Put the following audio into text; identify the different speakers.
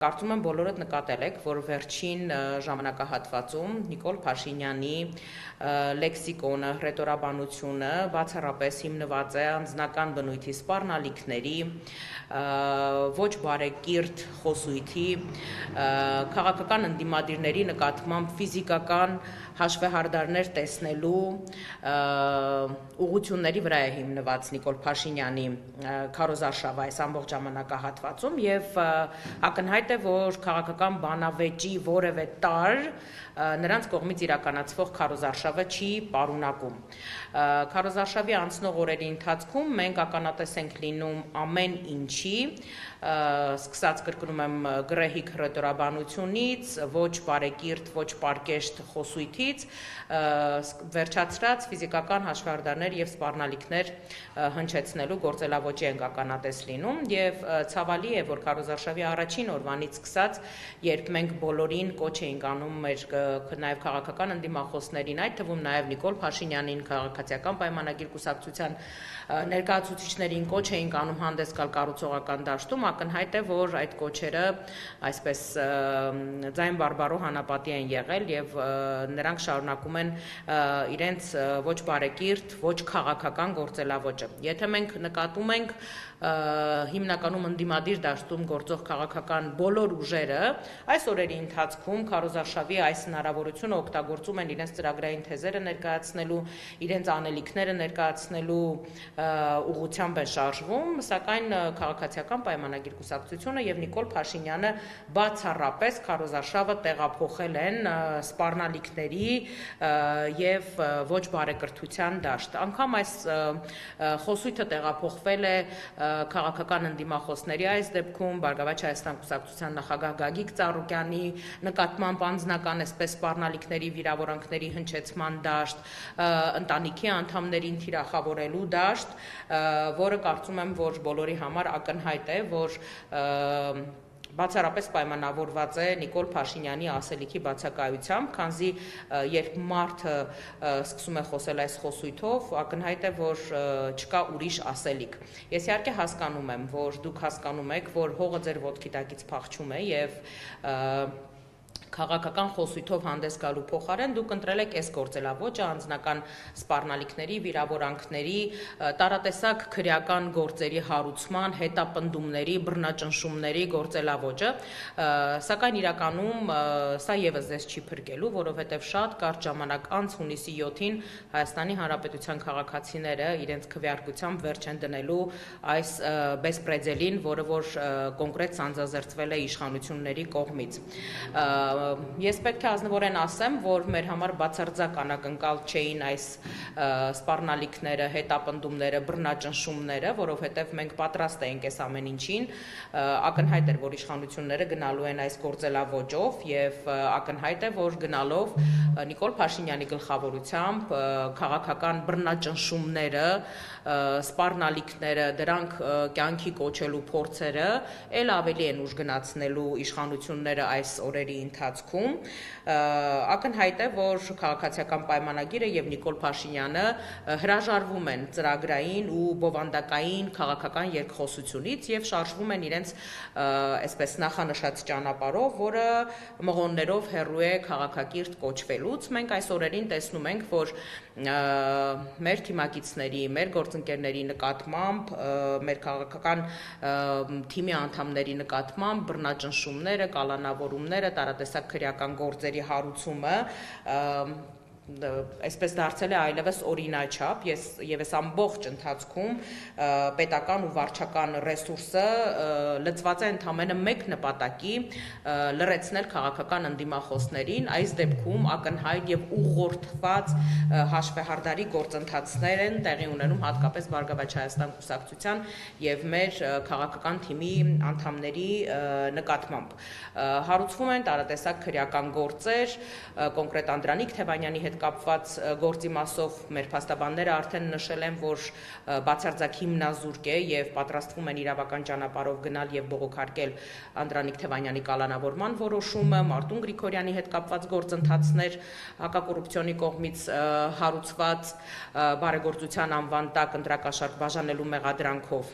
Speaker 1: Կարծում եմ բոլորդ նկատել եք, որ վերջին ժամանակահատվածում Նիկոլ Փաշինյանի լեքսիկոնը, հռետորաբանությունը բացառապես հիմնված է անձնական բնույթի սպառնալիքների, ոչ բարեկիրթ խոսույթի, քաղաքական ընդդիմադիրների նկատմամբ ֆիզիկական հաշվեհարդարներ տեսնելու ուղղությունների վրա է հիմնված Նիկոլ Փաշինյանի քարոզարշավը այս ամբողջ ժամանակահատվածում եւ ակնհայտ է, որ քաղաքական բանավեճի որևէ տարր նրանց կողմից իրականացվող քարոզարշավը չի պարունակում։ Քարոզարշավի անցնող օրերի ընթացքում մենք ականատես ենք լինում ամեն ինչի, սկսած կրկնում եմ գրեհիկ հռետորաբանությունից, ոչ բարեկիրթ, ոչ պարկեշտ խոսույթից, վերջացրած ֆիզիկական հաշվարդարներ եւ սպառնալիքներ հնչեցնելու գործելավոճի ենք ականատես լինում եւ ցավալի է, որ քարոզարշավի առաջին օրվանից սկսած, երբ մենք բոլորին կոչ էինք անում մեր նաեւ քաղաքական ընդդիմախոսներին, այդ թվում նաեւ Նիկոլ Փաշինյանին, քաղաքացիական պայմանագիր կուսակցության ներկայացուցիչներին կոչ էինք անում հանդես գալ կառուցողական դաշտում, ակնհայտ է, որ այդ կոչերը այսպես ձայն բարբարո հանապատի են եղել եւ նրանք շարունակում են իրենց ոչ բարեկիրթ, ոչ քաղաքական գործելավոճը։ Եթե մենք նկատում ենք հիմնականում ընդդիմադիր դաշտում գործող քաղաքական բոլոր ուժերը այս օրերի ընթացքում քարոզարշավի այս հնարավորությունը օգտագործում են իրենց ծրագրային թեզերը ներկայացնելու, իրենց անելիքները ներկայացնելու ուղղությամբ են շարժվում, սակայն քաղաքացիական պայմանագիր կուսակցությունը եւ Նիկոլ Փաշինյանը բացառապես քարոզարշավը տեղափոխել են սպառնալիքների եւ ոչ բարեկրթության դաշտ։ Անգամ այս խոսույթը տեղափոխվել է քաղաքական ընդդիմախոսների այս դեպքում Բարգավաճ Հայաստան կուսակցության նախագահ Գագիկ Ծառուկյանի նկատմամբ անձնական այսպես սպառնալիքների վիրավորանքների հնչեցման դաշտ, ընտանիքի անդամներին թիրախավորելու դաշտ, որը կարծում եմ, որ բոլորի համար ակնհայտ է, որ բացառապես պայմանավորված է Նիկոլ Փաշինյանի ասելիքի բացակայությամբ, քանզի երբ մարդը սկսում է խոսել այս խոսույթով, ակնհայտ է, որ չկա ուրիշ ասելիք։ Ես իհարկե հասկանում եմ, որ դուք հասկանում եք, որ հողը ձեր ոտքի տակից փախչում է եւ քաղաքական խոսույթով հանդես գալու փոխարեն դուք ընտրել եք այս գործելավոճը անձնական սպառնալիքների, վիրավորանքների, տարատեսակ քրեական գործերի հարուցման, հետապնդումների, բռնաճնշումների գործելավոճը, սակայն իրականում սա եւս ձեզ չի փրկելու, որովհետեւ շատ կարճ ժամանակ անց հունիսի 7-ին Հայաստանի Հանրապետության քաղաքացիները իրենց քվեարկությամբ վերջ են դնելու այս բեսպրեդելին, որը որ կոնկրետ սանձազերծվել է իշխանությունների կողմից։ Ես պետք է ազնվորեն ասեմ, որ մեր համար բացարձակ անակնկալ չէին այս սպառնալիքները, հետապնդումները, բռնաճնշումները, որովհետև մենք պատրաստ էինք այս ամեն ինչին, ակնհայտ էր, որ իշխանությունները գնալու են այս գործելավոճով եւ ակնհայտ է, որ գնալով Նիկոլ Փաշինյանի գլխավորությամբ քաղաքական բռնաճնշումները, սպառնալիքները, դրանք կյանքի կոչելու փորձերը ել ավելի են ուժ գնացնելու իշխանությունները այս օրերի ընթացքում, ակնհայտ է, որ քաղաքացիական պայմանագիրը եւ Նիկոլ Փաշինյանը հրաժարվում են ծրագրային ու բովանդակային քաղաքական երկխոսությունից եւ շարժվում են իրենց այսպես նախանշած ճանապարհով, որը մղոններով հեռու է քաղաքակիրթ կոչվելուց։ Մենք այս օրերին տեսնում ենք, որ մեր թիմակիցների, մեր գործընկերների նկատմամբ, մեր քաղաքական թիմի անդամների նկատմամբ բռնաճնշումները, կալանավորումները, տարատեսակ քրեական գործերի հարուցումը այսպես դարձել է այլևս օրինաչափ, եւ այս ամբողջ ընթացքում պետական ու վարչական ռեսուրսը լծված է ընդամենը մեկ նպատակի լրացնել քաղաքական ընդդիմախոսներին, այս դեպքում ակնհայտ եւ ուղղորդված հաշվեհարդարի գործընթացներ են տեղի ունենում հատկապես Բարգավաճ Հայաստան կուսակցության եւ մեր քաղաքական թիմի անդամների նկատմամբ։ Հարուցվում են տարատեսակ քրեական գործեր, կոնկրետ Անդրանիկ Թևանյանի հետ կապված գործի մասով մեր փաստաբանները արդեն նշել են, որ բացարձակ հիմնազուրկ է եւ պատրաստվում են իրավական ճանապարհով գնալ եւ բողոքարկել Անդրանիկ Թևանյանի կալանավորման որոշումը, Մարտուն Գրիգորյանի հետ կապված գործընթացներ հակակոռուպցիոնի կողմից հարուցված բարեգործության անվան տակ ընտրակաշառք բաժանելու մեղադրանքով